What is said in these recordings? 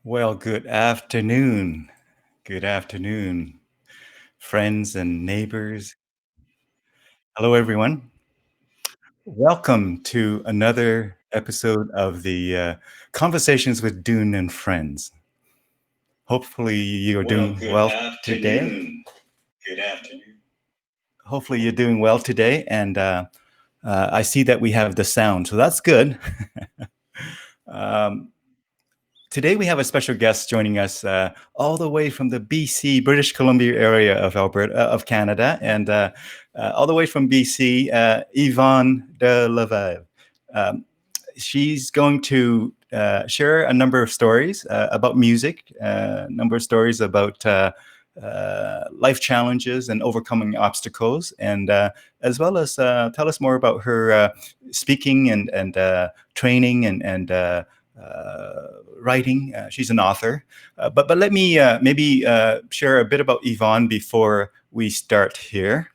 Well, good afternoon. Good afternoon, friends and neighbors. Hello, everyone. Welcome to another episode of the Conversations with Dune and Friends. Hopefully, you're doing well today. Good afternoon. Hopefully, you're doing well today. And I see that we have the sound, so that's good. um, Today we have a special guest joining us all the way from the BC, British Columbia area of Alberta, of Canada, and all the way from BC, Yvonne de Laive. Um, she's going to share a number of stories about music, a number of stories about life challenges and overcoming obstacles, and as well as tell us more about her speaking and training and writing. She's an author. But let me maybe share a bit about Yvonne before we start here.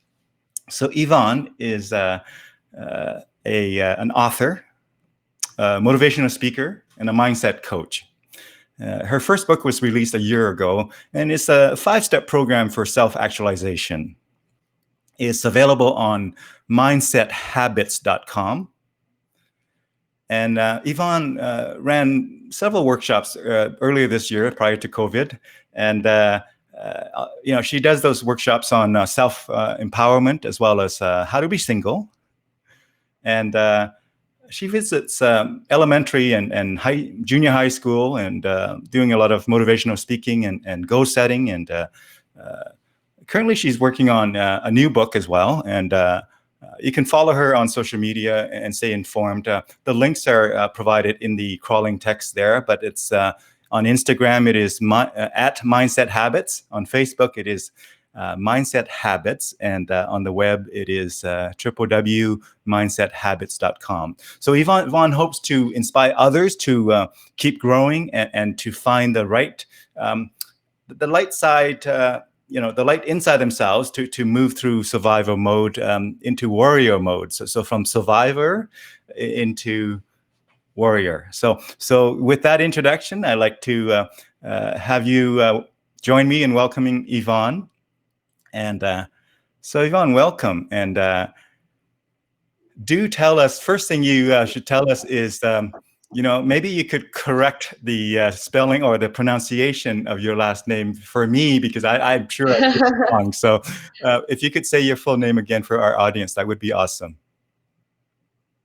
So Yvonne is an author, a motivational speaker, and a mindset coach. Her first book was released a year ago, and it's a 5-step program for self-actualization. It's available on mindsethabits.com. And Yvonne ran several workshops earlier this year prior to COVID. And, she does those workshops on self-empowerment as well as how to be single. And she visits elementary and junior high school and doing a lot of motivational speaking and goal setting. And currently she's working on a new book as well. And you can follow her on social media and stay informed. The links are provided in the crawling text there, but it's on Instagram, it is at Mindset Habits. On Facebook, it is Mindset Habits. And on the web, it is www.mindsethabits.com. So Yvonne hopes to inspire others to keep growing and to find the right, the light side, the light inside themselves to move through survivor mode into warrior mode. So from survivor into warrior. So with that introduction, I'd like to have you join me in welcoming Yvonne. And so Yvonne, welcome. And do tell us, first thing you should tell us is, maybe you could correct the spelling or the pronunciation of your last name for me, because I'm sure I did it wrong. So if you could say your full name again for our audience, that would be awesome.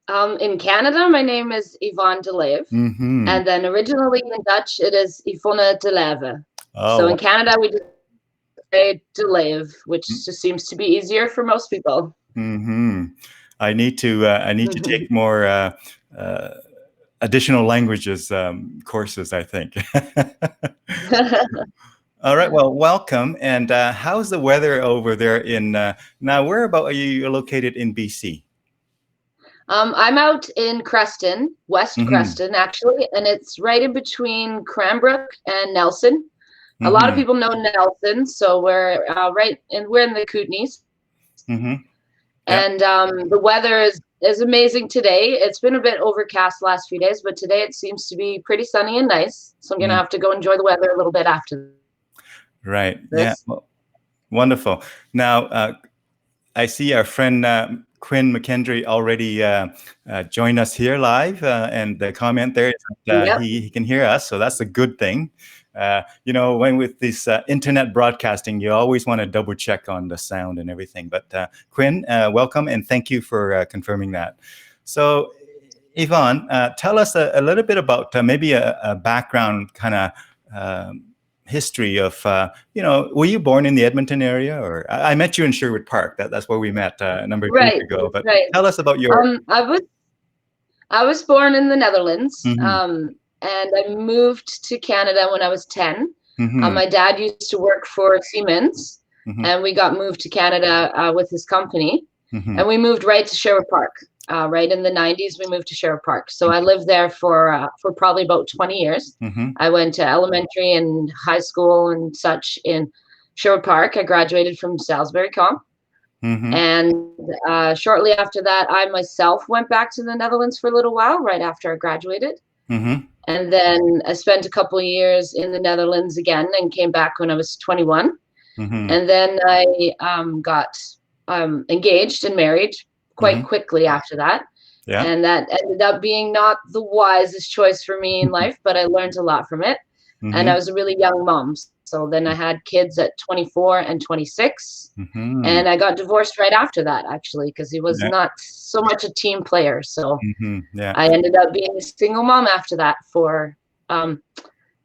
In Canada, my name is Yvonne de Laive. Mm-hmm. And then originally in Dutch, it is Yvonne de Laive. Oh, so in Canada, we just say de Laive, which just seems to be easier for most people. Mm-hmm. I need to take more additional languages courses, I think. All right. Well, welcome. And how's the weather over there now, whereabout are you located in BC? I'm out in Creston, West Mm-hmm. Creston, actually, and it's right in between Cranbrook and Nelson. Mm-hmm. A lot of people know Nelson, so we're we're in the Kootenays. Mm-hmm. And the weather is amazing today. It's been a bit overcast the last few days, but today it seems to be pretty sunny and nice. So I'm going to have to go enjoy the weather a little bit after. Right. This. Yeah. Well, wonderful. Now, I see our friend Quinn McKendry already joined us here live, and the comment there is that yep. he can hear us, so that's a good thing. When with this internet broadcasting, you always want to double check on the sound and everything. But Quinn, welcome, and thank you for confirming that. So, Yvonne, tell us a little bit about maybe a background kind of history of, were you born in the Edmonton area, or I met you in Sherwood Park? That's where we met a number of years ago. But tell us about your. I was born in the Netherlands. Mm-hmm. And I moved to Canada when I was 10. Mm-hmm. My dad used to work for Siemens, mm-hmm. and we got moved to Canada with his company. Mm-hmm. And we moved right to Sherwood Park. Right in the 90s, we moved to Sherwood Park. So I lived there for probably about 20 years. Mm-hmm. I went to elementary and high school and such in Sherwood Park. I graduated from Salisbury Comp. Mm-hmm. And shortly after that, I myself went back to the Netherlands for a little while, right after I graduated. Mm-hmm. And then I spent a couple of years in the Netherlands again and came back when I was 21. And then I got engaged and married quite quickly after that. Yeah. And that ended up being not the wisest choice for me in life, but I learned a lot from it. And I was a really young mom. So then I had kids at 24 and 26. And I got divorced right after that, actually, because he was not so much a team player. So I ended up being a single mom after that for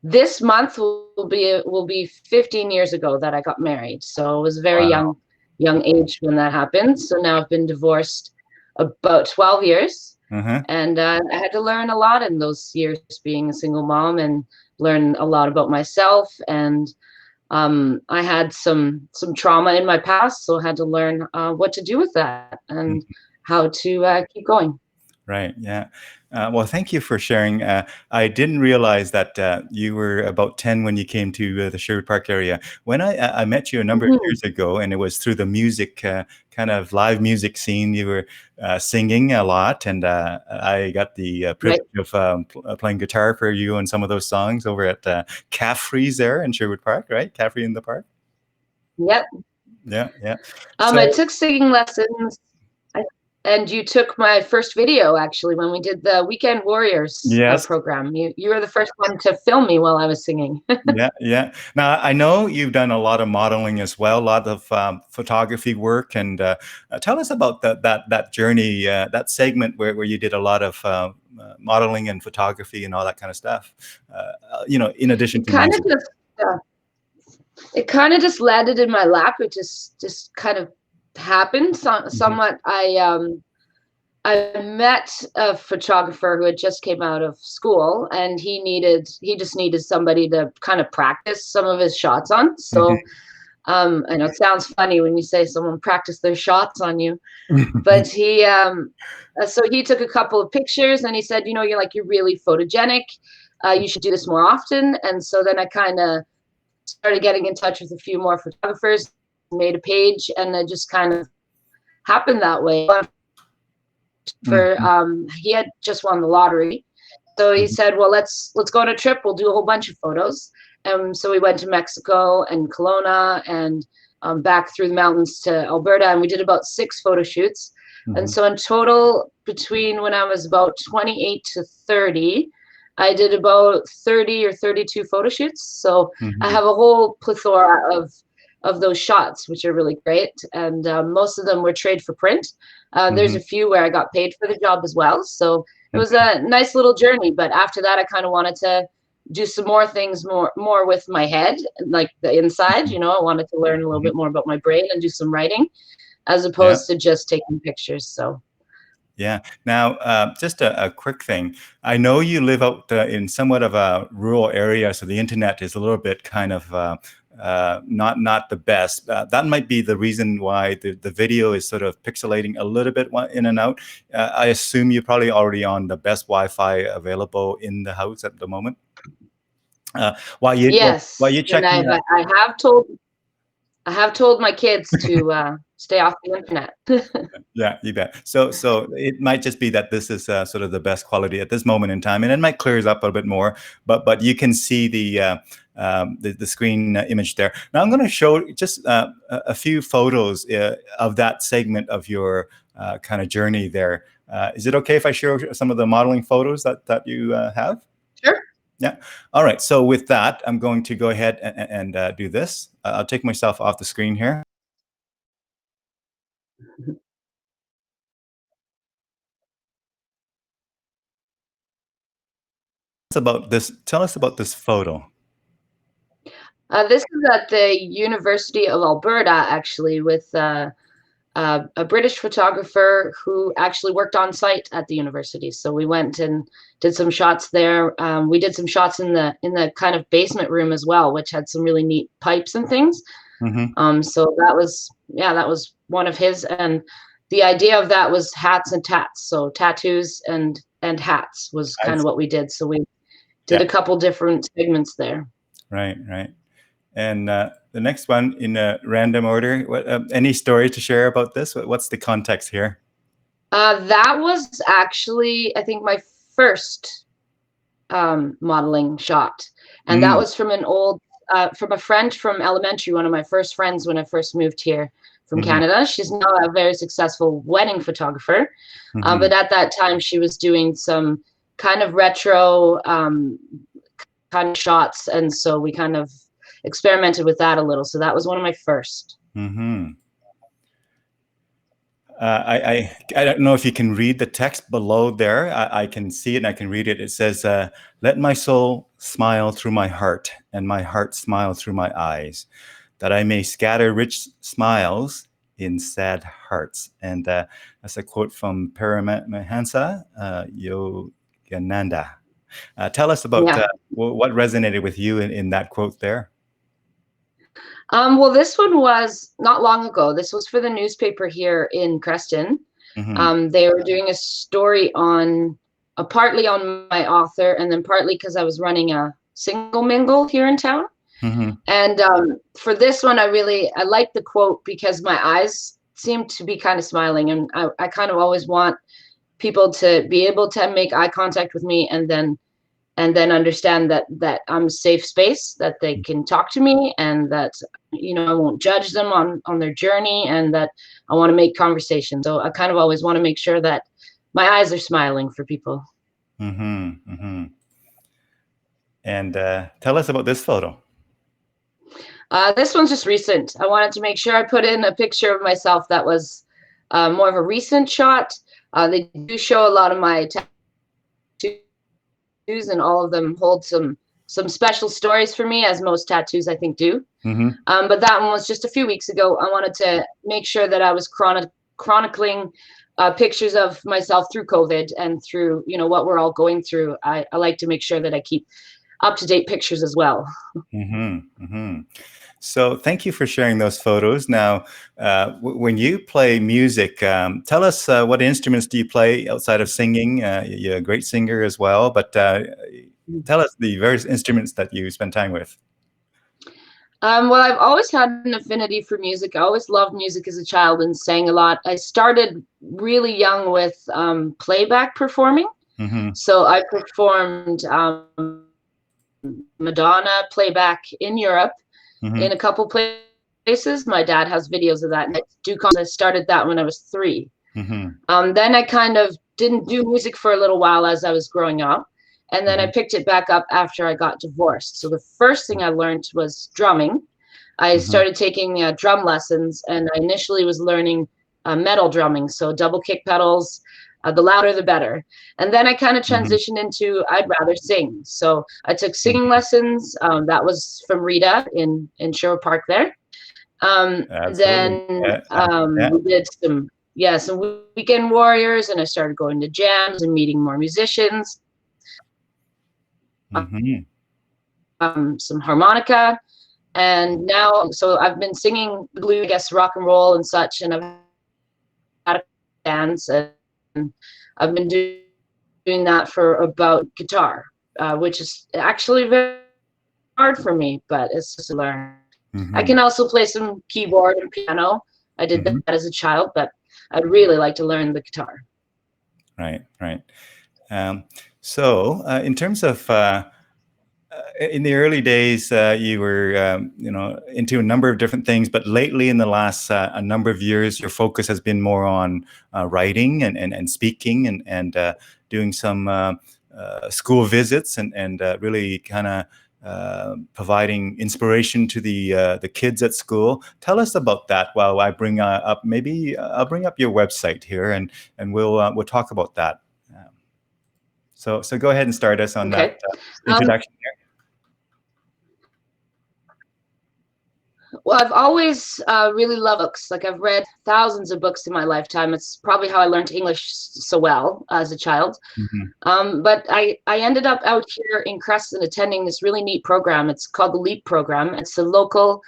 this month will be 15 years ago that I got married. So it was a very young age when that happened. So now I've been divorced about 12 years. And I had to learn a lot in those years being a single mom and learn a lot about myself. And I had some trauma in my past, so I had to learn what to do with that and how to keep going. Right. Yeah. Well, thank you for sharing. I didn't realize that you were about 10 when you came to the Sherwood Park area. When I met you a number of years ago, and it was through the music, kind of live music scene. You were singing a lot, and I got the privilege of playing guitar for you on some of those songs over at Caffrey's there in Sherwood Park, right? Caffrey in the Park. Yep. Yeah. Yeah. I took singing lessons. And you took my first video, actually, when we did the Weekend Warriors program. You were the first one to film me while I was singing. Yeah. Now, I know you've done a lot of modeling as well, a lot of photography work. And tell us about that journey, that segment where you did a lot of modeling and photography and all that kind of stuff, in addition to music. It kind of just landed in my lap. It just kind of happened somewhat. I met a photographer who had just came out of school, and he just needed somebody to kind of practice some of his shots on. So I know it sounds funny when you say someone practiced their shots on you, but so he took a couple of pictures and he said, you're really photogenic. You should do this more often. And so then I kind of started getting in touch with a few more photographers, made a page, and it just kind of happened that way. He had just won the lottery, so he said, well, let's go on a trip, we'll do a whole bunch of photos. And so we went to Mexico and Kelowna and back through the mountains to Alberta, and we did about 6 photo shoots. And so in total, between when I was about 28 to 30, I did about 30 or 32 photo shoots. So I have a whole plethora of those shots, which are really great. And most of them were trade for print. There's a few where I got paid for the job as well. So it was a nice little journey. But after that, I kind of wanted to do some more things, more with my head, like the inside. I wanted to learn a little bit more about my brain and do some writing, as opposed to just taking pictures. So. Yeah. Now, just a quick thing. I know you live out in somewhat of a rural area, so the internet is a little bit kind of not the best. That might be the reason why the video is sort of pixelating a little bit in and out. I assume you're probably already on the best Wi-Fi available in the house at the moment. While you check, and I have told my kids to stay off the internet. Yeah, you bet. So it might just be that this is sort of the best quality at this moment in time, and it might clears up a bit more. But you can see the screen image there. Now I'm going to show just a few photos of that segment of your kind of journey there. Is it okay if I show some of the modeling photos that you have? Sure. Yeah. All right. So with that, I'm going to go ahead and do this. I'll take myself off the screen here. Tell us about this photo. This is at the University of Alberta, actually, with a British photographer who actually worked on site at the university. So we went and did some shots there. We did some shots in the kind of basement room as well, which had some really neat pipes and things. So that was one of his, and the idea of that was hats and tats. So tattoos and hats was kind of what we did. So we did a couple different segments there. Right. And the next one in a random order. Any story to share about this? What's the context here? That was actually, I think, my first modeling shot. And that was from an old, from a friend from elementary, one of my first friends when I first moved here from Canada. She's now a very successful wedding photographer. But at that time, she was doing some kind of retro kind of shots. And so we kind of experimented with that a little. So that was one of my first. I don't know if you can read the text below there. I can see it and I can read it. It says, let my soul smile through my heart and my heart smile through my eyes, that I may scatter rich smiles in sad hearts. And that's a quote from Paramahansa Yogananda. Tell us about what resonated with you in that quote there. Well, this one was not long ago. This was for the newspaper here in Creston. They were doing a story on, partly on my author, and then partly because I was running a single mingle here in town. And for this one, I liked the quote because my eyes seemed to be kind of smiling, and I kind of always want people to be able to make eye contact with me, and then understand that I'm a safe space, that they can talk to me, and that, you know, I won't judge them on their journey, and that I want to make conversation. So I kind of always want to make sure that my eyes are smiling for people. And tell us about this photo. This one's just recent. I wanted to make sure I put in a picture of myself that was more of a recent shot. They do show a lot of my tattoos, and all of them hold some special stories for me, as most tattoos I think do. But that one was just a few weeks ago. I wanted to make sure that I was chronicling pictures of myself through COVID and through, you know, what we're all going through. I like to make sure that I keep up-to-date pictures as well. So thank you for sharing those photos. Now, when you play music, tell us what instruments do you play outside of singing? You're a great singer as well, but tell us the various instruments that you spend time with. Well, I've always had an affinity for music. I always loved music as a child and sang a lot. I started really young with playback performing. So I performed Madonna playback in Europe, in a couple places. My dad has videos of that. And I started that when I was 3. Then I kind of didn't do music for a little while as I was growing up. And then I picked it back up after I got divorced. So the first thing I learned was drumming. I started taking drum lessons, and I initially was learning metal drumming. So double kick pedals, the louder the better. And then I kind of transitioned into I'd rather sing. So I took singing lessons. That was from Rita in Sherwood Park there. Then we did some weekend warriors, and I started going to jams and meeting more musicians. Some harmonica, and now, so I've been singing blues, I guess, rock and roll and such, and I've had a dance, and I've been doing that for about guitar, which is actually very hard for me, but it's just learned. I can also play some keyboard and piano. I did that as a child, but I'd really like to learn the guitar. Right. So in terms of in the early days, you were into a number of different things, but lately in the last a number of years, your focus has been more on writing and speaking and doing some school visits and really kind of providing inspiration to the kids at school. Tell us about that while I bring up, maybe I'll bring up your website here and we'll talk about that. So go ahead and start us on that introduction here. Well, I've always really loved books. Like, I've read thousands of books in my lifetime. It's probably how I learned English so well as a child. But I ended up out here in Creston attending this really neat program. It's called the LEAP program. It's a local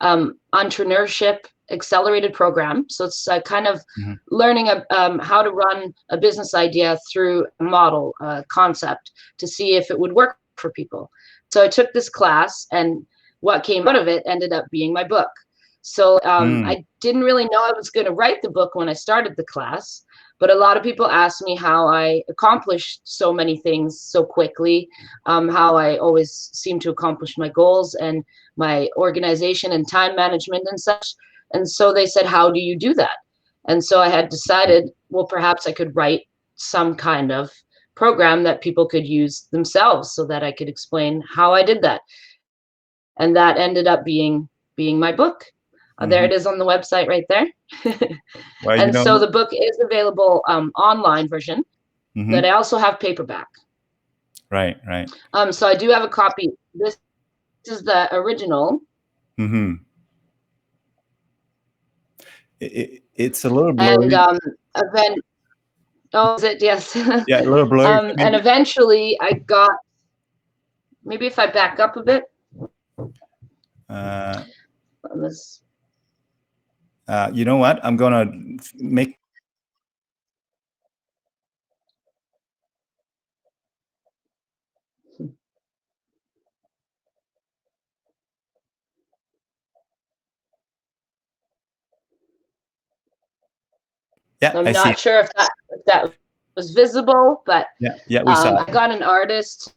entrepreneurship accelerated program. So it's kind of learning how to run a business idea through a model concept to see if it would work for people. So I took this class, and what came out of it ended up being my book. So I didn't really know I was going to write the book when I started the class, But a lot of people ask me how I accomplished so many things so quickly, how I always seem to accomplish my goals and my organization and time management and such. And so they said, how do you do that? And so I had decided, well, perhaps I could write some kind of program that people could use themselves so that I could explain how I did that. And that ended up being my book. There it is on the website right there. Well, and so the book is available online version, but I also have paperback. Right. So I do have a copy. This is the original. It's a little blurry. And then, oh, is it? Yes. Yeah, a little blurry. And eventually I got, maybe if I back up a bit. You know what? I'm gonna make. Yeah, I'm not sure if that was visible, but yeah, we saw it. I got an artist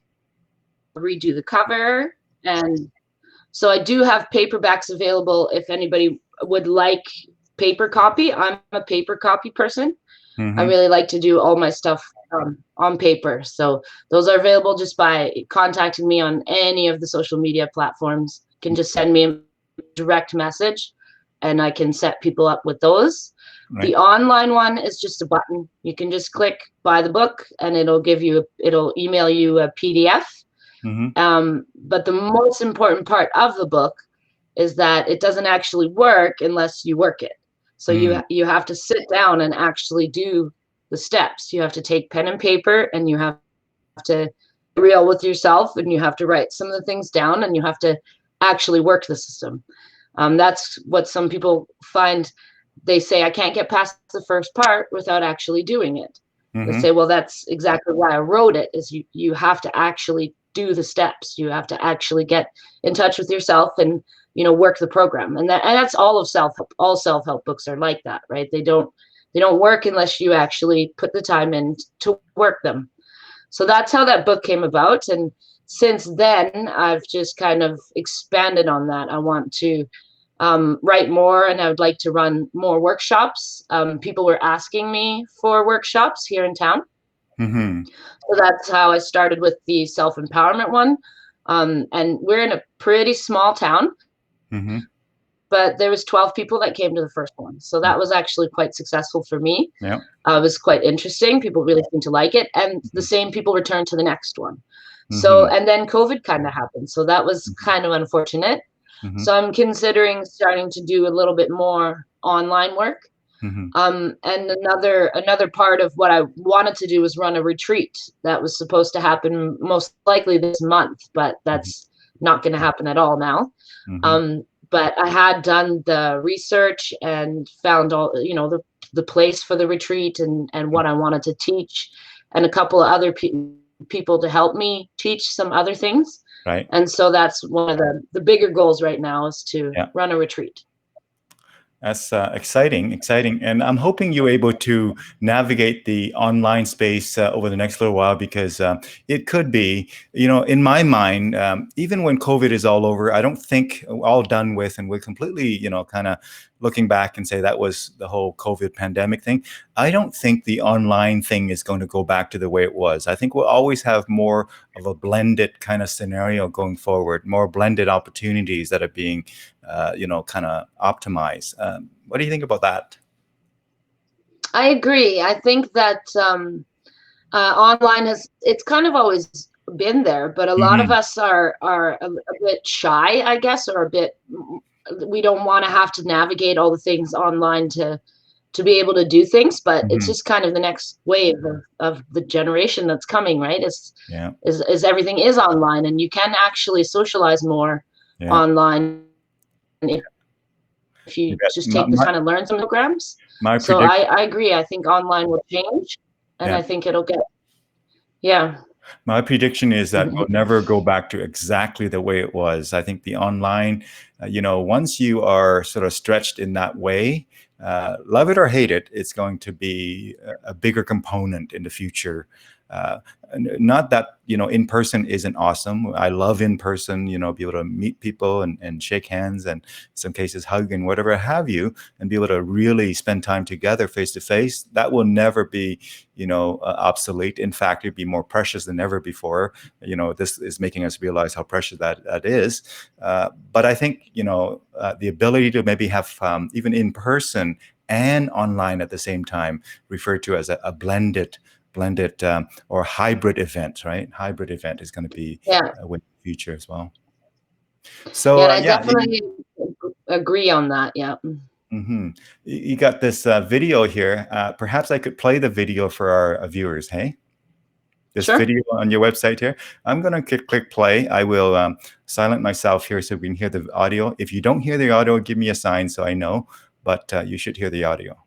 to redo the cover, and so I do have paperbacks available if anybody would like paper copy. I'm a paper copy person. I really like to do all my stuff on paper. So those are available just by contacting me on any of the social media platforms. You can just send me a direct message and I can set people up with those. Right. The online one is just a button. You can just click buy the book and it'll email you a PDF. But the most important part of the book is that it doesn't actually work unless you work it. So you have to sit down and actually do the steps. You have to take pen and paper and you have to be real with yourself and you have to write some of the things down and you have to actually work the system. That's what some people find. They say, I can't get past the first part without actually doing it. They say, well, that's exactly why I wrote it, is you have to actually do the steps. You have to actually get in touch with yourself and work the program. And that's all of self-help. All self-help books are like that, right? They don't work unless you actually put the time in to work them. So that's how that book came about. And since then, I've just kind of expanded on that. I want to write more, and I would like to run more workshops. People were asking me for workshops here in town. So that's how I started with the self-empowerment one. And we're in a pretty small town. But there was 12 people that came to the first one. So that was actually quite successful for me. Yeah. It was quite interesting. People really seemed to like it. And the same people returned to the next one. So, and then COVID kind of happened. So that was kind of unfortunate. So I'm considering starting to do a little bit more online work. And another part of what I wanted to do was run a retreat that was supposed to happen most likely this month, but that's not going to happen at all now. But I had done the research and found all, the place for the retreat and what I wanted to teach, and a couple of other people to help me teach some other things. Right. And so that's one of the bigger goals right now, is to run a retreat. That's exciting. And I'm hoping you're able to navigate the online space over the next little while, because it could be, in my mind, even when COVID is all over, I don't think all done with and we're completely, kind of looking back and say that was the whole COVID pandemic thing. I don't think the online thing is going to go back to the way it was. I think we'll always have more of a blended kind of scenario going forward, more blended opportunities that are being kind of optimize. What do you think about that? I agree. I think that online it's kind of always been there, but a lot of us are a bit shy, I guess, or we don't want to have to navigate all the things online to be able to do things, but it's just kind of the next wave of the generation that's coming, right? Is everything is online, and you can actually socialize more online if you just take the time to learn some programs. So I agree. I think online will change, and I think it'll get, My prediction is that we'll never go back to exactly the way it was. I think the online, once you are sort of stretched in that way, love it or hate it, it's going to be a bigger component in the future. Not that, in person isn't awesome. I love in person, be able to meet people and shake hands, and in some cases hug and whatever have you, and be able to really spend time together face to face. That will never be, obsolete. In fact, it'd be more precious than ever before. This is making us realize how precious that is. But I think, the ability to maybe have even in person and online at the same time, referred to as a blended or hybrid event, right? Hybrid event is going to be with the future as well. So and I definitely agree on that. Yeah. Mm-hmm. You got this video here. Perhaps I could play the video for our viewers. Hey, this video on your website here. I'm going to click play. I will silent myself here so we can hear the audio. If you don't hear the audio, give me a sign so I know. But you should hear the audio.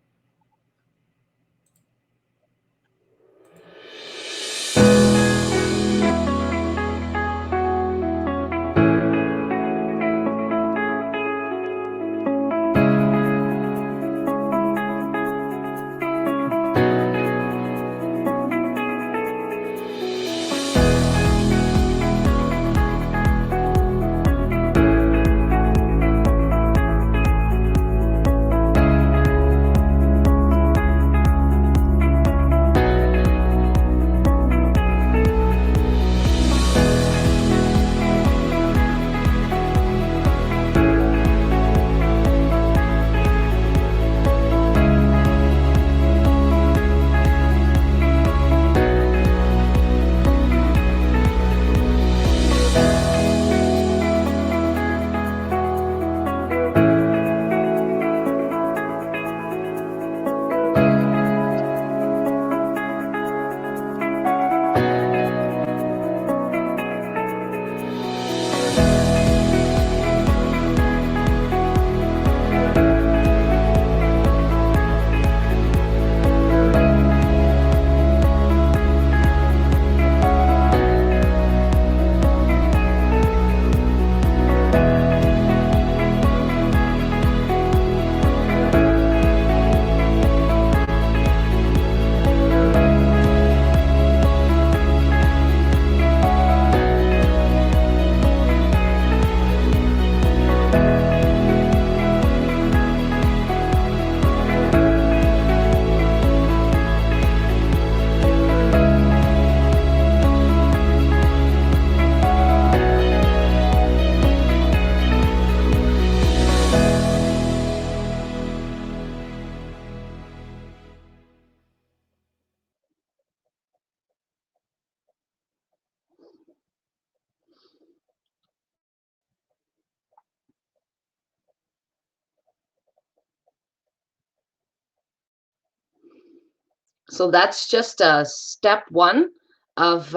So that's just a step one of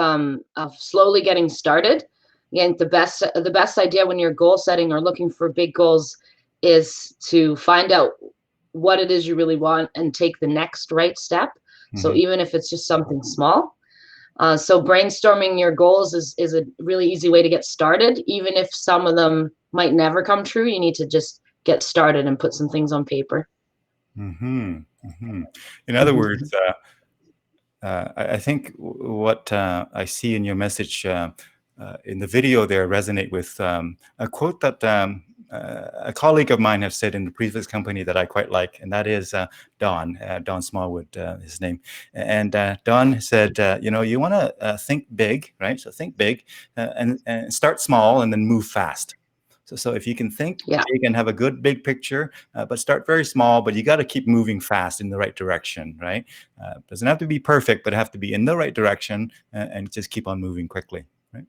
slowly getting started. Again, the best idea when you're goal setting or looking for big goals is to find out what it is you really want and take the next right step. Mm-hmm. So even if it's just something small. So brainstorming your goals is a really easy way to get started. Even if some of them might never come true, you need to just get started and put some things on paper. Mm-hmm. Mm-hmm. In other words, I think what I see in your message in the video there resonate with a quote that a colleague of mine has said in the previous company that I quite like, and that is Don Smallwood, his name. And Don said, you want to think big, right? So think big and start small and then move fast. So if you can think big and have a good big picture, but start very small, but you got to keep moving fast in the right direction, right? Doesn't have to be perfect, but have to be in the right direction and just keep on moving quickly, right?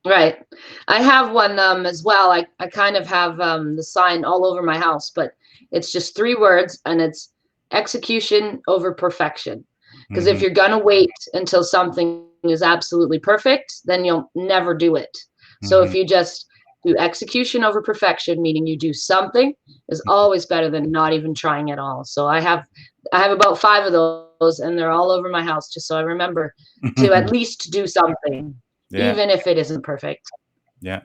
Right. I have one as well. I kind of have the sign all over my house, but it's just 3 words, and it's execution over perfection. Because if you're going to wait until something is absolutely perfect, then you'll never do it. So if you just do execution over perfection, meaning you do something, is always better than not even trying at all. So I have about 5 of those, and they're all over my house, just so I remember to at least do something, even if it isn't perfect. Yeah.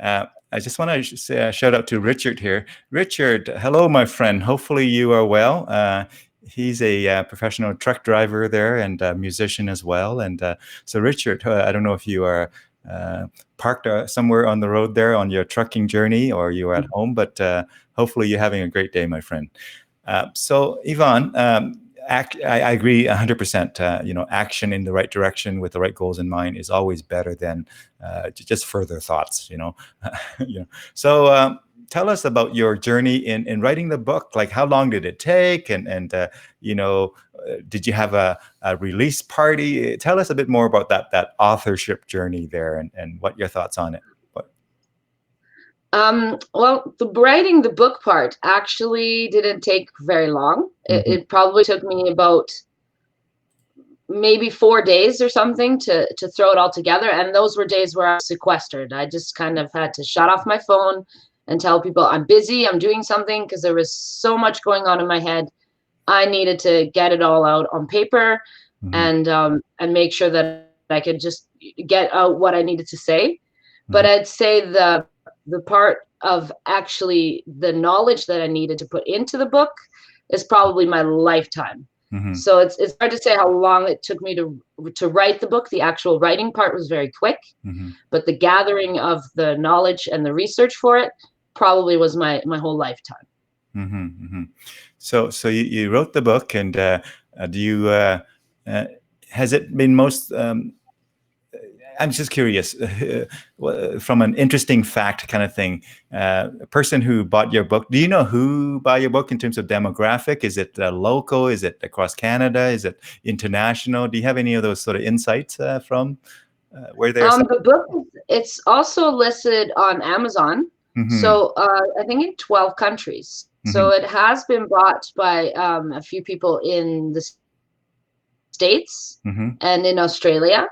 I just want to say a shout out to Richard here. Richard, hello, my friend. Hopefully you are well. He's a professional truck driver there and a musician as well. And so, Richard, I don't know if you are parked somewhere on the road there on your trucking journey, or you are at home, but hopefully you're having a great day, my friend. So, Yvonne, I agree 100%. Action in the right direction with the right goals in mind is always better than just further thoughts. So tell us about your journey in writing the book. Like, how long did it take, and did you have a release party? Tell us a bit more about that authorship journey there, and what your thoughts on it. Well, writing the book part actually didn't take very long. It probably took me about maybe 4 days or something to throw it all together. And those were days where I was sequestered. I just kind of had to shut off my phone and tell people I'm busy, I'm doing something, because there was so much going on in my head. I needed to get it all out on paper and make sure that I could just get out what I needed to say. But I'd say the part of actually the knowledge that I needed to put into the book is probably my lifetime. So it's hard to say how long it took me to write the book. The actual writing part was very quick, but the gathering of the knowledge and the research for it probably was my whole lifetime. So you wrote the book, and do you has it been most I'm just curious, from an interesting fact kind of thing, a person who bought your book, do you know who bought your book in terms of demographic? Is it local? Is it across Canada? Is it international? Do you have any of those sort of insights from where they're? The book, it's also listed on Amazon. So I think in 12 countries. So it has been bought by a few people in the States and in Australia.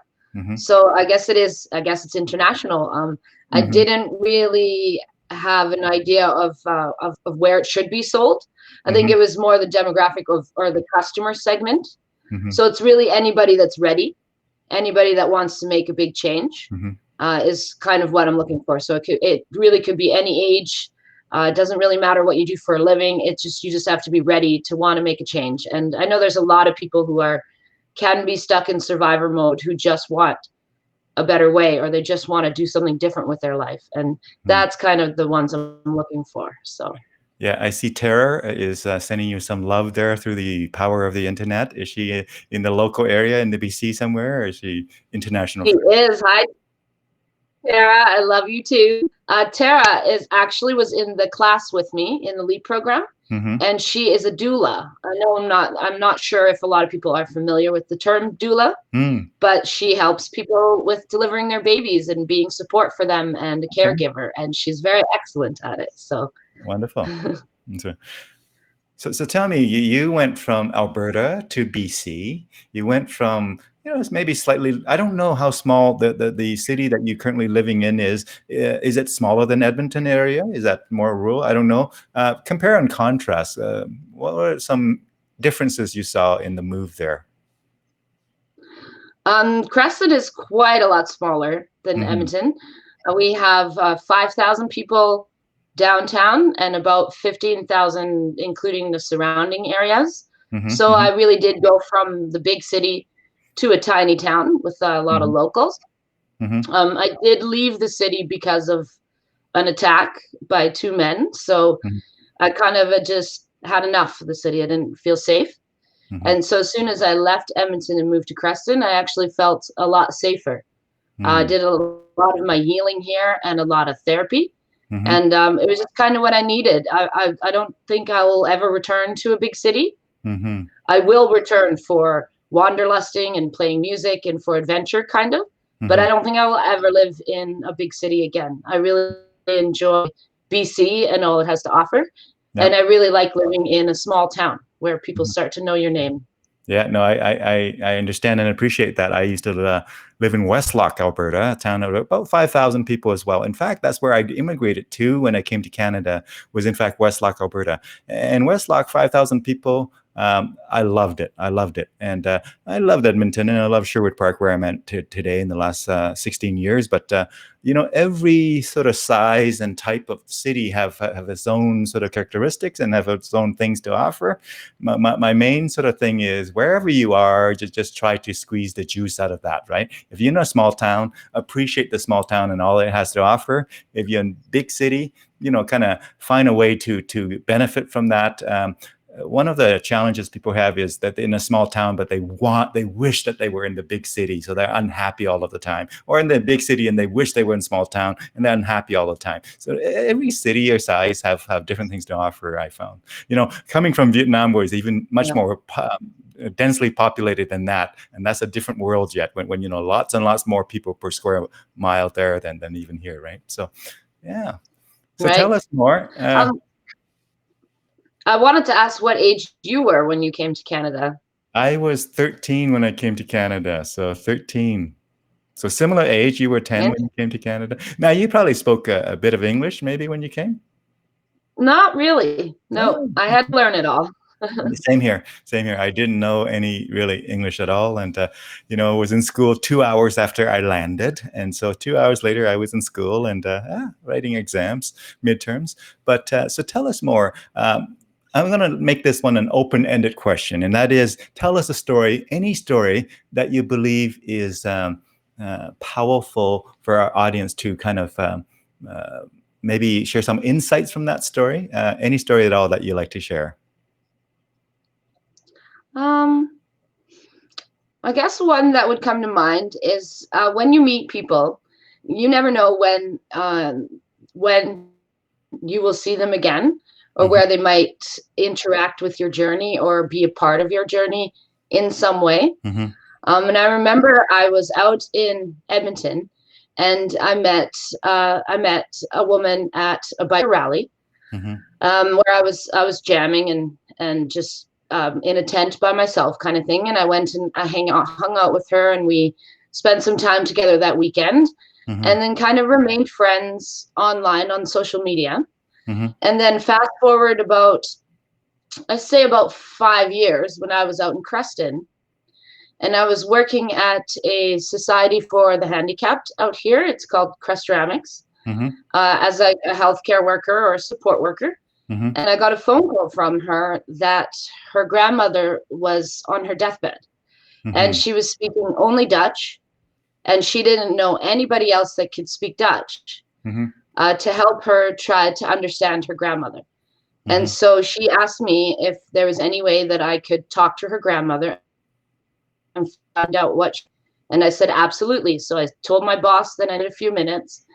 So I guess it's international. I didn't really have an idea of where it should be sold. I think it was more the demographic or the customer segment. So it's really anybody that's ready, anybody that wants to make a big change is kind of what I'm looking for. So it really could be any age. It doesn't really matter what you do for a living. You just have to be ready to want to make a change. And I know there's a lot of people who can be stuck in survivor mode, who just want a better way, or they just want to do something different with their life. And that's kind of the ones I'm looking for. So. Yeah, I see Tara is sending you some love there through the power of the internet. Is she in the local area in the BC somewhere, or is she international? She is. Hi, Tara. I love you too. Tara was in the class with me in the LEAP program. And she is a doula. I know I'm not sure if a lot of people are familiar with the term doula, but she helps people with delivering their babies and being support for them and a caregiver. And she's very excellent at it. So wonderful. So tell me, you went from Alberta to BC. You went from, it's maybe slightly, I don't know how small the city that you're currently living in is. Is it smaller than Edmonton area? Is that more rural? I don't know. Compare and contrast. What are some differences you saw in the move there? Crescent is quite a lot smaller than Edmonton. We have 5,000 people downtown and about 15,000 including the surrounding areas. So I really did go from the big city to a tiny town with a lot of locals. I did leave the city because of an attack by 2 men. So I kind of just had enough of the city. I didn't feel safe. And so as soon as I left Edmonton and moved to Creston, I actually felt a lot safer. I did a lot of my healing here and a lot of therapy. And it was just kind of what I needed. I don't think I will ever return to a big city. I will return for wanderlusting and playing music and for adventure, kind of. But I don't think I will ever live in a big city again. I really enjoy BC and all it has to offer. And I really like living in a small town where people start to know your name. Yeah, no, I understand and appreciate that. I used to live in Westlock, Alberta, a town of about 5,000 people as well. In fact, that's where I immigrated to when I came to Canada, was in fact Westlock, Alberta. And Westlock, 5,000 people, I loved it. I loved it. And I loved Edmonton, and I love Sherwood Park, where I'm at today in the last 16 years. But, every sort of size and type of city have its own sort of characteristics and have its own things to offer. My main sort of thing is, wherever you are, just try to squeeze the juice out of that, right? If you're in a small town, appreciate the small town and all it has to offer. If you're in big city, kind of find a way to benefit from that. One of the challenges people have is that they're in a small town, but they wish that they were in the big city, so they're unhappy all of the time. Or in the big city, and they wish they were in small town, and they're unhappy all the time. So every city or size have different things to offer, I found. Coming from Vietnam, where it's even much more densely populated than that, and that's a different world yet. When lots and lots more people per square mile there than even here, right? So, yeah. So tell us more. I wanted to ask what age you were when you came to Canada. I was 13 when I came to Canada, so 13. So similar age. You were 10 when you came to Canada. Now, you probably spoke a bit of English maybe when you came? Not really. No, I had to learn it all. Same here. I didn't know any really English at all. And, was in school 2 hours after I landed. And so 2 hours later, I was in school and writing exams, midterms. But so tell us more. I'm going to make this one an open-ended question. And that is, tell us a story, any story that you believe is powerful for our audience to kind of maybe share some insights from that story. Any story at all that you like to share? I guess one that would come to mind is when you meet people, you never know when you will see them again, or where they might interact with your journey or be a part of your journey in some way. And I remember I was out in Edmonton, and I met a woman at a bike rally, where I was jamming and just in a tent by myself, kind of thing. And I went and I hung out with her, and we spent some time together that weekend, and then kind of remained friends online on social media. And then fast forward about 5 years, when I was out in Creston, and I was working at a society for the handicapped out here. It's called Crestramics, as a healthcare worker or a support worker. And I got a phone call from her that her grandmother was on her deathbed, and she was speaking only Dutch, and she didn't know anybody else that could speak Dutch to help her try to understand her grandmother. And so she asked me if there was any way that I could talk to her grandmother and find out and I said, absolutely. So I told my boss that I had a few minutes,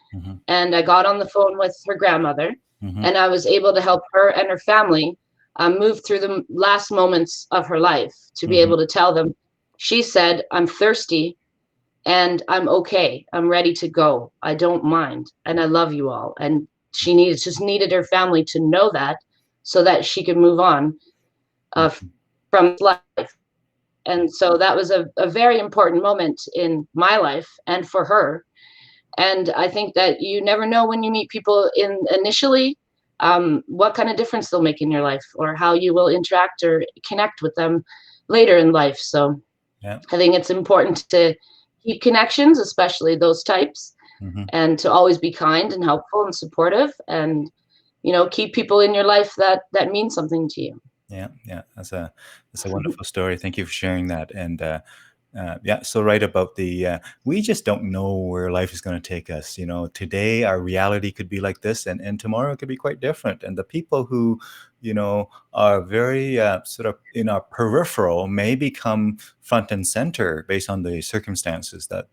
and I got on the phone with her grandmother, and I was able to help her and her family move through the last moments of her life, to be able to tell them. She said, I'm thirsty and I'm okay. I'm ready to go. I don't mind. And I love you all. And she just needed her family to know that, so that she could move on from life. And so that was a very important moment in my life and for her. And I think that you never know when you meet people initially, what kind of difference they'll make in your life, or how you will interact or connect with them later in life. So I think it's important to keep connections, especially those types, and to always be kind and helpful and supportive, and keep people in your life that mean something to you. Yeah, that's a wonderful story. Thank you for sharing that. And so right about we just don't know where life is going to take us. Today our reality could be like this, and tomorrow it could be quite different. And the people who are very sort of in our peripheral may become front and center based on the circumstances that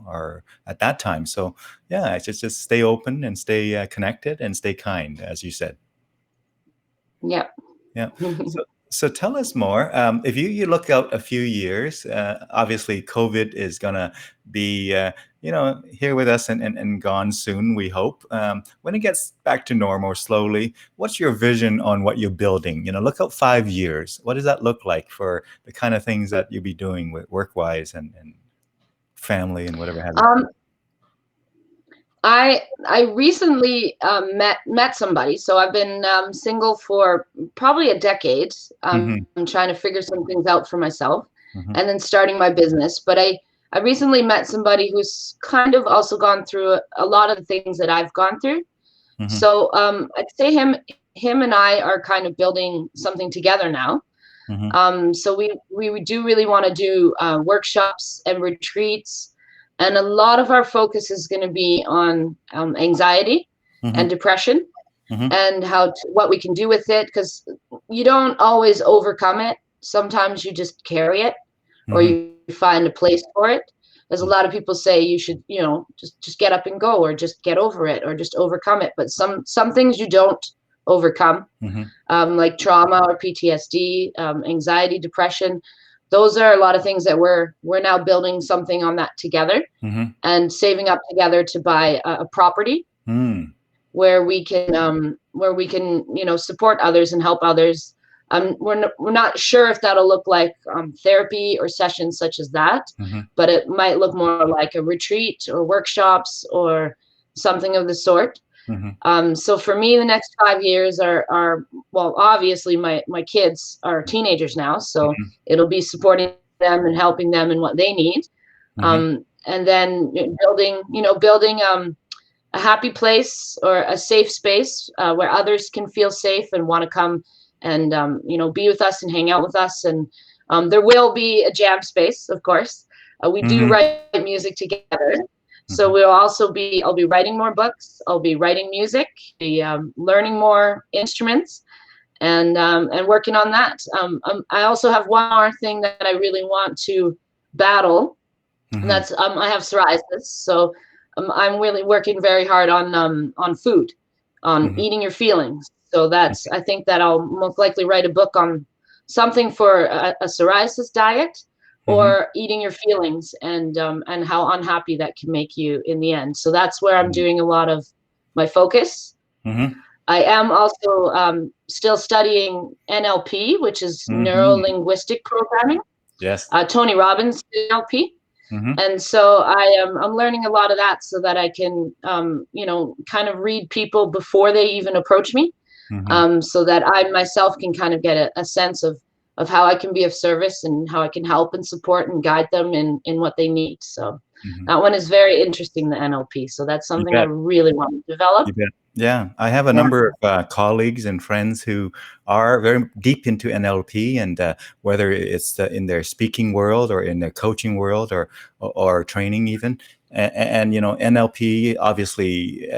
are at that time. So yeah, it's just stay open and stay connected and stay kind, as you said. Yeah. So tell us more. If you look out a few years, obviously COVID is going to be here with us and gone soon, we hope. When it gets back to normal slowly, what's your vision on what you're building? Look out 5 years. What does that look like for the kind of things that you'll be doing with work-wise and family and whatever have you? I recently met somebody. So I've been single for probably a decade. I'm trying to figure some things out for myself, and then starting my business. But I recently met somebody who's kind of also gone through a lot of the things that I've gone through. So I'd say him and I are kind of building something together now. So we do really want to do workshops and retreats, and a lot of our focus is going to be on anxiety and depression, and what we can do with it, because you don't always overcome it. Sometimes you just carry it, or you find a place for it. There's a lot of people say you should, just get up and go, or just get over it, or just overcome it. But some things you don't overcome, like trauma or PTSD, anxiety, depression. Those are a lot of things that we're now building something on that together, and saving up together to buy a property where we can support others and help others. We're not sure if that'll look like therapy or sessions such as that, but it might look more like a retreat or workshops or something of the sort. So for me, the next 5 years are well, obviously my kids are teenagers now, so it'll be supporting them and helping them in what they need. And then building a happy place or a safe space where others can feel safe and want to come and be with us and hang out with us. And there will be a jam space, of course. We do write music together. So I'll be writing more books. I'll be writing music, be learning more instruments, and working on that. I also have one more thing that I really want to battle, and that's I have psoriasis. So I'm really working very hard on food, on eating your feelings. So I think that I'll most likely write a book on something for a psoriasis diet, or eating your feelings, and how unhappy that can make you in the end. So that's where I'm doing a lot of my focus. I am also still studying NLP, which is neuro linguistic programming. Yes. Tony Robbins NLP. And so I'm learning a lot of that, so that I can kind of read people before they even approach me, so that I myself can kind of get a sense of how I can be of service and how I can help and support and guide them in what they need. So that one is very interesting, the NLP. So that's something I really want to develop. Yeah, I have a number of colleagues and friends who are very deep into NLP, and whether it's in their speaking world or in their coaching world or training even. And NLP, obviously,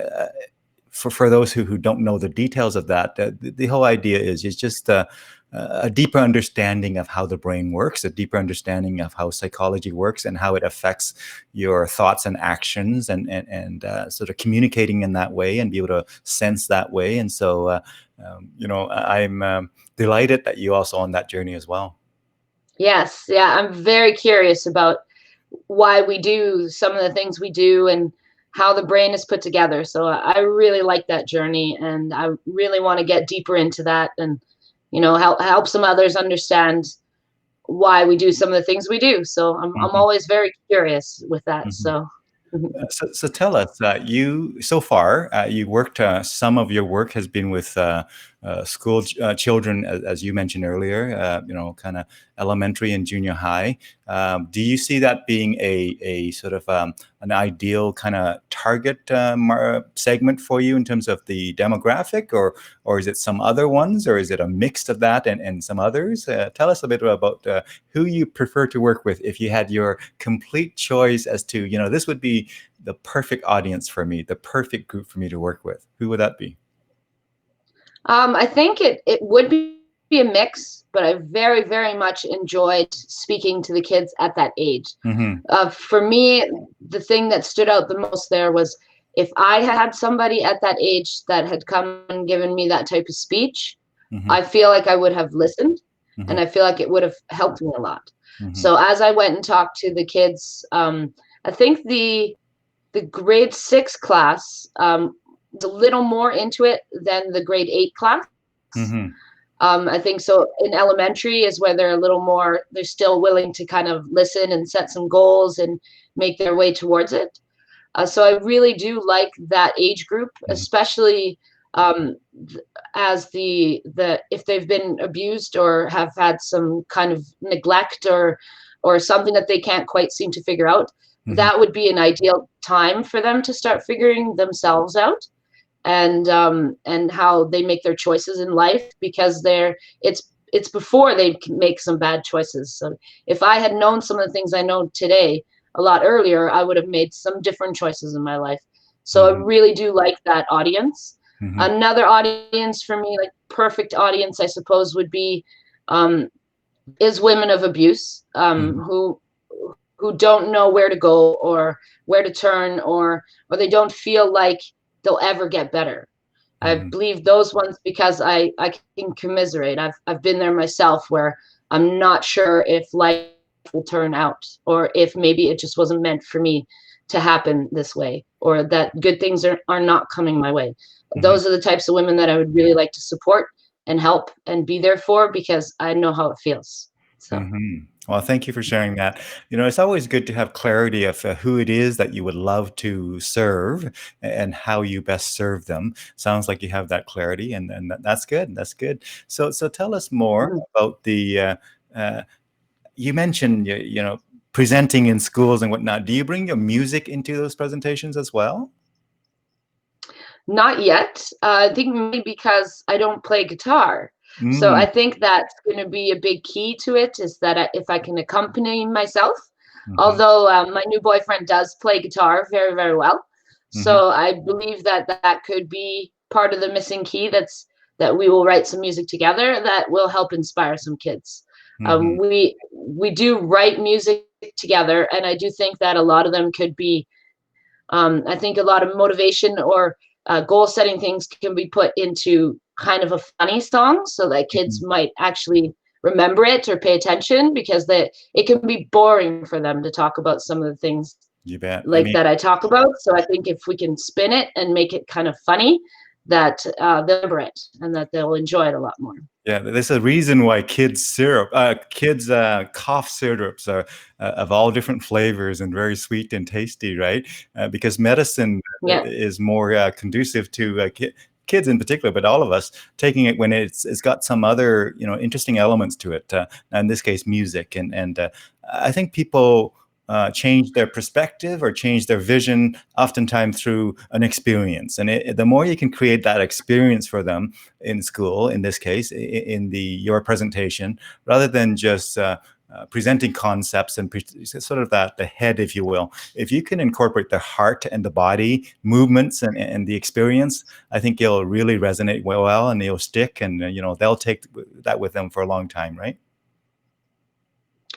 for those who don't know the details of that, the whole idea is just a deeper understanding of how the brain works, a deeper understanding of how psychology works and how it affects your thoughts and actions, and sort of communicating in that way and be able to sense that way. And so, I'm delighted that you also on that journey as well. Yes. Yeah. I'm very curious about why we do some of the things we do and how the brain is put together. So I really like that journey, and I really want to get deeper into that, and help some others understand why we do some of the things we do. So I'm always very curious with that. So. So tell us, you so far you worked. Some of your work has been with school children, as you mentioned earlier. Kind of elementary and junior high. Do you see that being a sort of an ideal kind of target segment for you in terms of the demographic, or is it some other ones, or is it a mix of that and some others? Tell us a bit about who you prefer to work with if you had your complete choice as to, this would be the perfect audience for me, the perfect group for me to work with. Who would that be? I think it would be a mix, but I very, very much enjoyed speaking to the kids at that age. For me, the thing that stood out the most there was, if I had somebody at that age that had come and given me that type of speech, I feel like I would have listened, and I feel like it would have helped me a lot. So as I went and talked to the kids, I think the grade 6 class a little more into it than the grade 8 class. I think so. In elementary is where they're a little more, they're still willing to kind of listen and set some goals and make their way towards it. So I really do like that age group, especially as the if they've been abused or have had some kind of neglect or something that they can't quite seem to figure out. That would be an ideal time for them to start figuring themselves out, and how they make their choices in life, because it's before they can make some bad choices. So if I had known some of the things I know today a lot earlier, I would have made some different choices in my life. So I really do like that audience. Another audience for me, like perfect audience, I suppose, would be is women of abuse, who don't know where to go or where to turn, or they don't feel like they'll ever get better. I believe those ones because I can commiserate. I've been there myself, where I'm not sure if life will turn out, or if maybe it just wasn't meant for me to happen this way, or that good things are not coming my way. Those are the types of women that I would really like to support and help and be there for, because I know how it feels. So. Well, thank you for sharing that. It's always good to have clarity of who it is that you would love to serve and how you best serve them. Sounds like you have that clarity, and that's good. That's good. So tell us more about the. You mentioned presenting in schools and whatnot. Do you bring your music into those presentations as well? Not yet. I think maybe because I don't play guitar. So I think that's going to be a big key to it, is that if I can accompany myself, although my new boyfriend does play guitar very, very well. So I believe that that could be part of the missing key, that we will write some music together that will help inspire some kids. We do write music together, and I do think that a lot of them could be, I think a lot of motivation or goal setting things can be put into kind of a funny song, so that kids might actually remember it or pay attention, because it can be boring for them to talk about some of the things You bet. like that I talk about. So I think if we can spin it and make it kind of funny, that they'll remember it and that they'll enjoy it a lot more. Yeah, there's a reason why kids cough syrups are of all different flavors and very sweet and tasty, right? Because medicine Yeah. is more conducive to kids in particular, but all of us taking it when it's got some other interesting elements to it. In this case, music, and I think people change their perspective or change their vision oftentimes through an experience. And the more you can create that experience for them in school, in this case, in your presentation, rather than just presenting concepts and sort of the head, if you will. If you can incorporate the heart and the body movements and the experience, I think it'll really resonate well, and it'll stick, and they'll take that with them for a long time, right?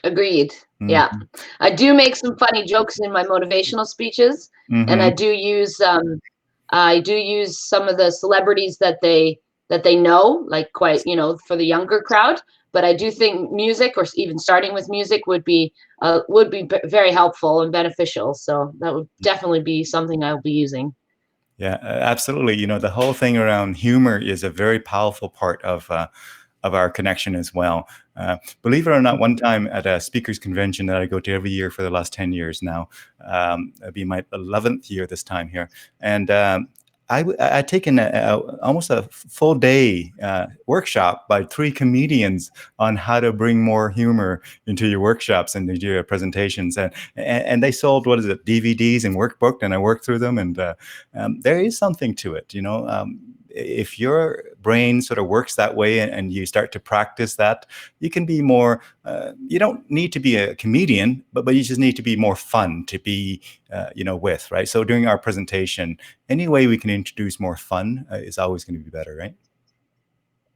Agreed. Yeah. I do make some funny jokes in my motivational speeches, and I do use some of the celebrities that they know, like, quite, for the younger crowd. But I do think music, or even starting with music, would be very helpful and beneficial. So that would definitely be something I'll be using. Yeah, absolutely. The whole thing around humor is a very powerful part of our connection as well. Believe it or not, one time at a speakers convention that I go to every year for the last 10 years now, it'll be my 11th year this time here, and I'd taken almost a full day workshop by 3 comedians on how to bring more humor into your workshops and into your presentations. And they sold, what is it, DVDs and workbook, and I worked through them. And there is something to it, if your brain sort of works that way, and you start to practice that, you can be more, you don't need to be a comedian, but you just need to be more fun to be, with, right? So during our presentation, any way we can introduce more fun is always going to be better, right?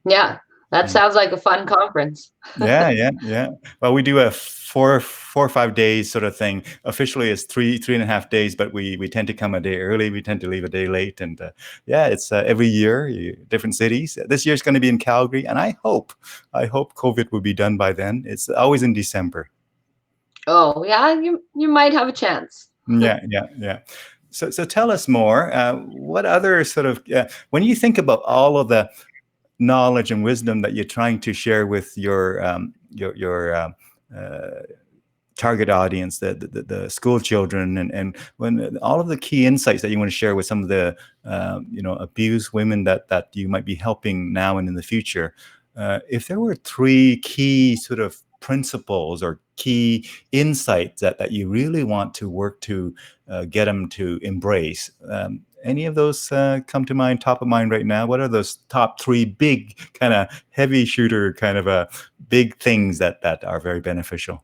Yeah, that sounds like a fun conference. Yeah. Well, we do a 4 or 5 days sort of thing. Officially, it's 3.5 days, but we tend to come a day early. We tend to leave a day late, and it's every year, different cities. This year's going to be in Calgary, and I hope COVID will be done by then. It's always in December. Oh yeah, you might have a chance. Yeah. So tell us more. What other sort of when you think about all of the knowledge and wisdom that you're trying to share with your target audience, the school children, and when all of the key insights that you want to share with some of the abused women that you might be helping now and in the future, if there were three key sort of principles or key insights that you really want to work to get them to embrace, any of those come to mind, top of mind right now? What are those top three big kind of heavy shooter kind of big things that are very beneficial?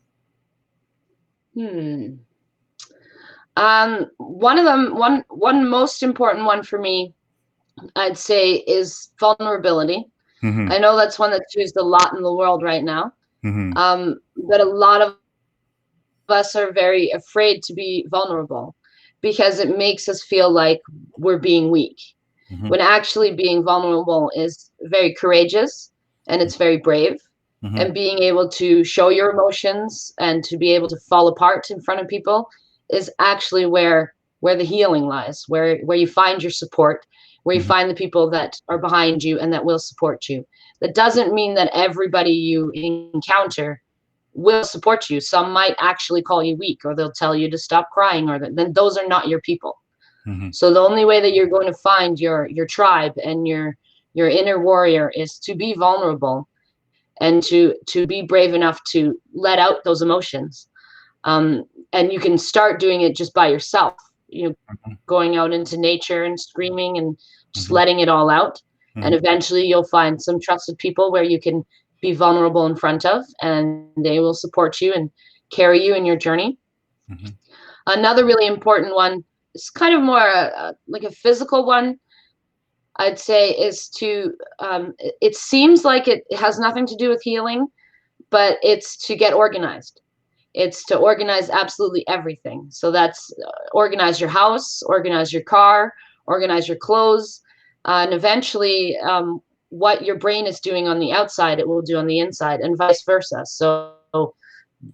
One of them, one most important one for me, I'd say, is vulnerability. I know that's one that's used a lot in the world right now. But a lot of us are very afraid to be vulnerable because it makes us feel like we're being weak. When actually being vulnerable is very courageous and it's very brave. And being able to show your emotions and to be able to fall apart in front of people is actually where the healing lies, where you find your support, where you find the people that are behind you and that will support you. That doesn't mean that everybody you encounter will support you. Some might actually call you weak, or they'll tell you to stop crying, or then those are not your people. So the only way that you're going to find your tribe and your inner warrior is to be vulnerable and to be brave enough to let out those emotions. And you can start doing it just by yourself, going out into nature and screaming and just letting it all out. And eventually you'll find some trusted people where you can be vulnerable in front of, and they will support you and carry you in your journey. Another really important one is kind of more like a physical one, I'd say, is to, it seems like it has nothing to do with healing, but it's to get organized. It's to organize absolutely everything. So that's organize your house, organize your car, organize your clothes, and eventually what your brain is doing on the outside, it will do on the inside, and vice versa. So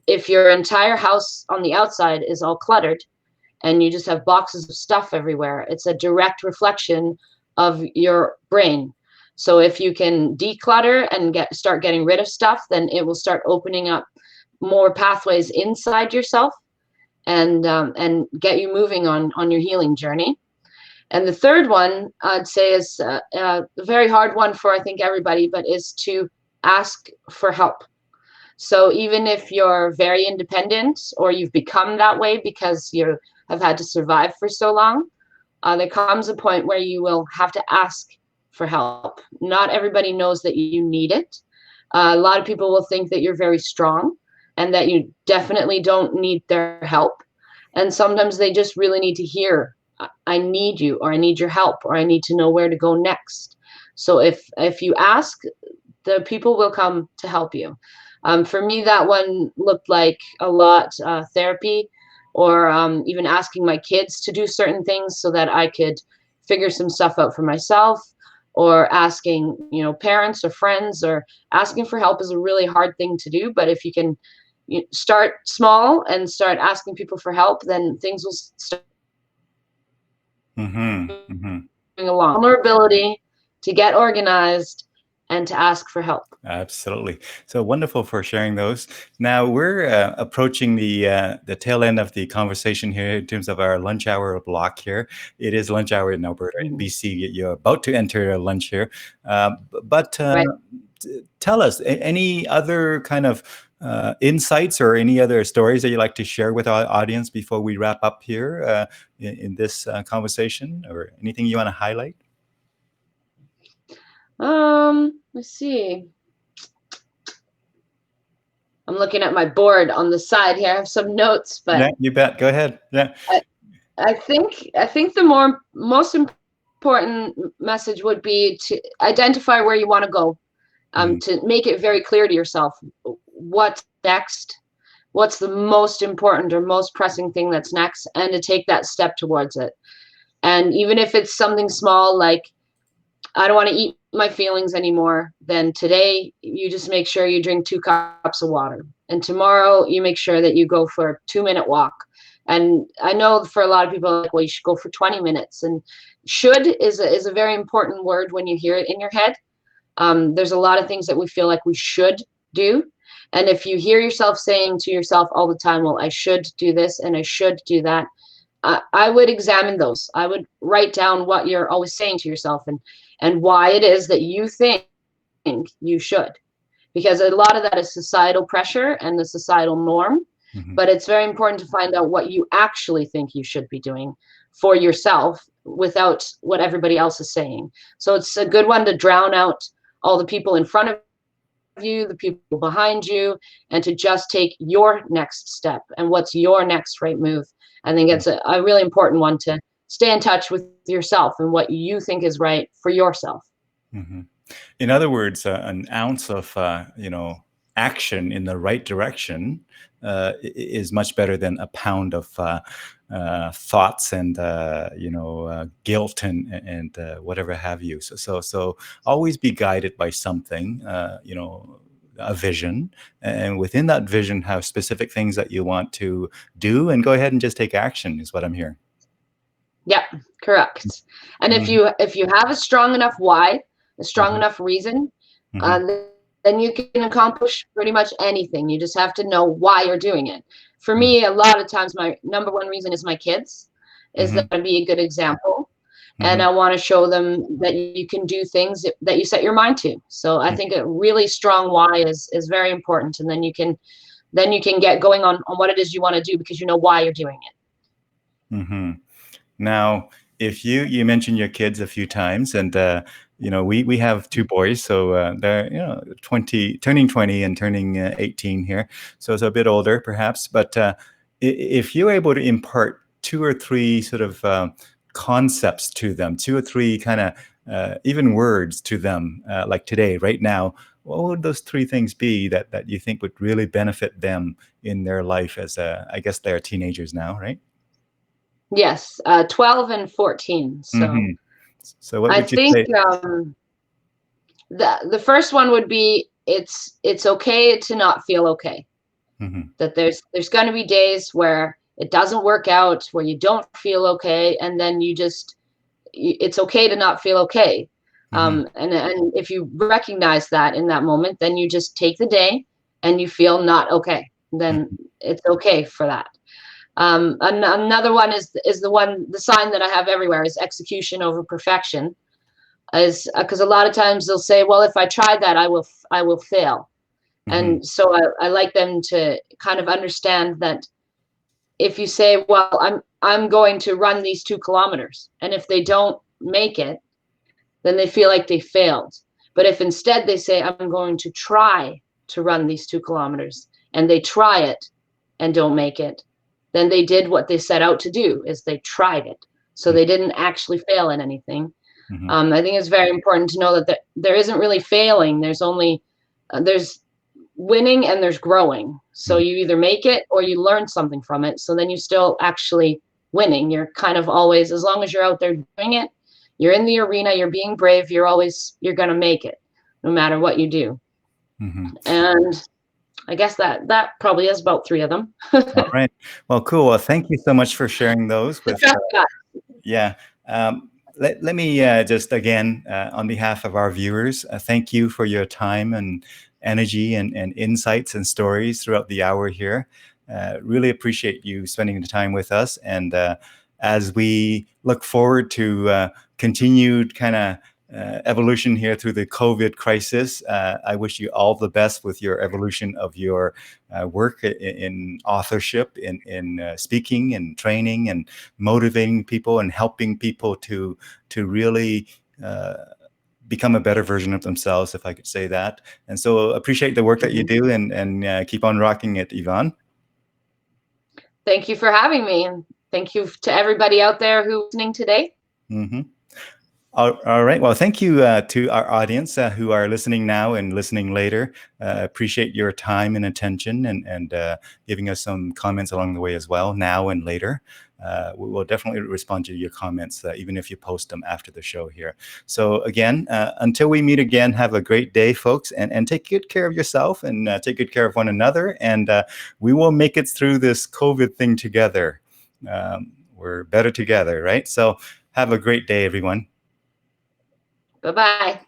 if your entire house on the outside is all cluttered and you just have boxes of stuff everywhere, it's a direct reflection of your brain. So if you can declutter and start getting rid of stuff, then it will start opening up more pathways inside yourself and get you moving on your healing journey. And the third one, I'd say, is a very hard one for, I think, everybody, but is to ask for help. So even if you're very independent or you've become that way because you have had to survive for so long, there comes a point where you will have to ask for help. Not everybody knows that you need it. A lot of people will think that you're very strong and that you definitely don't need their help. And sometimes they just really need to hear, I need you, or I need your help, or I need to know where to go next. So if you ask, the people will come to help you. For me, that one looked like a lot therapy, or even asking my kids to do certain things so that I could figure some stuff out for myself, or asking, parents or friends, or asking for help is a really hard thing to do. But if you can start small and start asking people for help, then things will start moving along. Vulnerability, to get organized, and to ask for help. Absolutely. So wonderful for sharing those. Now we're approaching the tail end of the conversation here in terms of our lunch hour block here. It is lunch hour in Alberta. In BC, you're about to enter lunch here. But Right. Tell us, any other kind of insights or any other stories that you'd like to share with our audience before we wrap up here in this conversation, or anything you want to highlight? Let's see. I'm looking at my board on the side here. I have some notes, but yeah, you bet. Go ahead. Yeah. I think the most important message would be to identify where you want to go, to make it very clear to yourself what's next, what's the most important or most pressing thing that's next, and to take that step towards it. And even if it's something small, like, I don't want to eat my feelings anymore, then today you just make sure you drink 2 cups of water. And tomorrow you make sure that you go for a 2-minute walk. And I know for a lot of people, like, well, you should go for 20 minutes. And should is a very important word when you hear it in your head. There's a lot of things that we feel like we should do. And if you hear yourself saying to yourself all the time, well, I should do this and I should do that, I would examine those. I would write down what you're always saying to yourself, and why it is that you think you should. Because a lot of that is societal pressure and the societal norm. But it's very important to find out what you actually think you should be doing for yourself without what everybody else is saying. So it's a good one to drown out all the people in front of you, the people behind you, and to just take your next step and what's your next right move. I think it's a really important one to stay in touch with yourself and what you think is right for yourself. In other words, an ounce of action in the right direction is much better than a pound of thoughts and guilt and whatever have you. So always be guided by something, a vision, and within that vision have specific things that you want to do, and go ahead and just take action is what I'm hearing. Yeah, correct. And if you have a strong enough why, a strong enough reason, then you can accomplish pretty much anything. You just have to know why you're doing it. For me, a lot of times my number one reason is my kids, is that I'd be a good example. And I want to show them that you can do things that you set your mind to. So I think a really strong why is very important. And then you can get going on what it is you want to do, because you know why you're doing it. Now, if you mentioned your kids a few times, and we have two boys, so they're turning 20 and turning 18 here, so it's a bit older perhaps. But if you're able to impart 2 or 3 sort of concepts to them, 2 or 3 kind of even words to them, like today, right now, what would those 3 things be that you think would really benefit them in their life as I guess they're teenagers now, right? Yes, 12 and 14. So, so what would you think say? The first one would be it's okay to not feel okay. That there's going to be days where it doesn't work out, where you don't feel okay, and then it's okay to not feel okay. And if you recognize that in that moment, then you just take the day and you feel not okay. Then it's okay for that. Another one is the sign that I have everywhere is execution over perfection, is because a lot of times they'll say, well, if I try that, I will fail. And so I like them to kind of understand that if you say, well, I'm going to run these 2 kilometers, and if they don't make it, then they feel like they failed. But if instead they say, I'm going to try to run these 2 kilometers, and they try it and don't make it, then they did what they set out to do, is they tried it. So they didn't actually fail in anything. I think it's very important to know that there isn't really failing. There's only, there's winning and there's growing. So you either make it or you learn something from it. So then you're still actually winning. You're kind of always, as long as you're out there doing it, you're in the arena, you're being brave, you're going to make it no matter what you do. And I guess that probably is about 3 of them. All right. Well, cool. Well, thank you so much for sharing those with yeah. Let me just again, on behalf of our viewers, thank you for your time and energy and insights and stories throughout the hour here. Really appreciate you spending the time with us. And as we look forward to continued kind of evolution here through the COVID crisis, I wish you all the best with your evolution of your work in authorship, in speaking and training and motivating people and helping people to really become a better version of themselves, if I could say that. And so appreciate the work that you do, and keep on rocking it, Yvonne. Thank you for having me. And thank you to everybody out there who's listening today. All right. Well, thank you to our audience who are listening now and listening later. Appreciate your time and attention, and giving us some comments along the way as well, now and later. We will definitely respond to your comments, even if you post them after the show here. So again, until we meet again, have a great day, folks, and take good care of yourself, and take good care of one another. And we will make it through this COVID thing together. We're better together, right? So have a great day, everyone. Bye-bye.